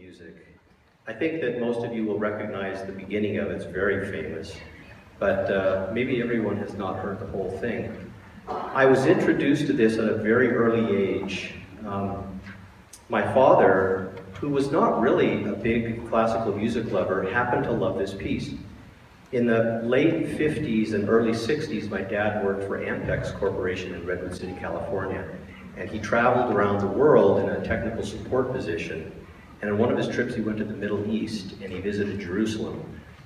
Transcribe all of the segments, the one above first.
music. I think that most of you will recognize the beginning of it. It's very famous, but maybe everyone has not heard the whole thing. I was introduced to this at a very early age. My father, who was not really a big classical music lover, happened to love this piece. In the late 50s and early 60s, my dad worked for Ampex Corporation in Redwood City, California, and he traveled around the world in a technical support position. And on one of his trips, he went to the Middle East and he visited Jerusalem.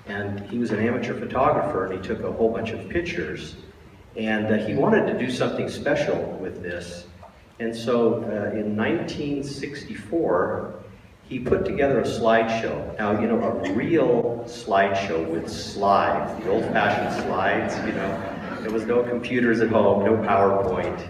And he was an amateur photographer and he took a whole bunch of pictures. And he wanted to do something special with this. And so in 1964, he put together a slideshow. Now, you know, a real slideshow with slides, the old-fashioned slides, you know. There was no computers at home, no PowerPoint.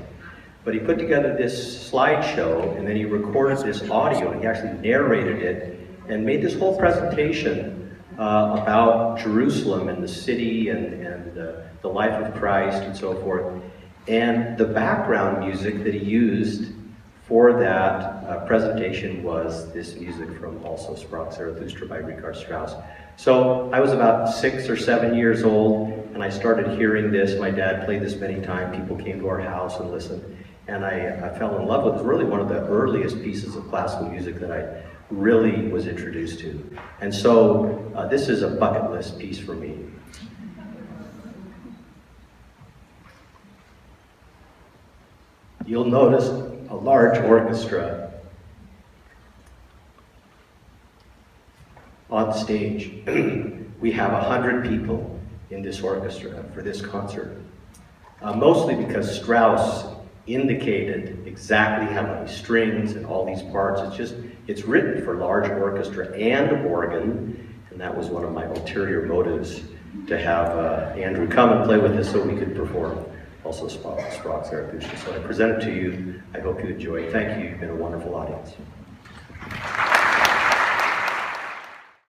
But he put together this slideshow, and then he recorded this audio, and he actually narrated it, and made this whole presentation about Jerusalem and the city and the life of Christ and so forth. And the background music that he used for that presentation was this music from also Sprach Zarathustra by Richard Strauss. So I was about 6 or 7 years old, and I started hearing this. My dad played this many times. People came to our house and listened. And I fell in love with it. It was really one of the earliest pieces of classical music that I really was introduced to. And so this is a bucket list piece for me. You'll notice a large orchestra on stage. We have 100 people in this orchestra for this concert. Mostly because Strauss indicated exactly how many strings and all these parts. It's written for large orchestra and organ, and that was one of my ulterior motives, to have Andrew come and play with us so we could perform also Sprach Zarathustra. So I present it to you. I hope you enjoy it. Thank you. You've been a wonderful audience.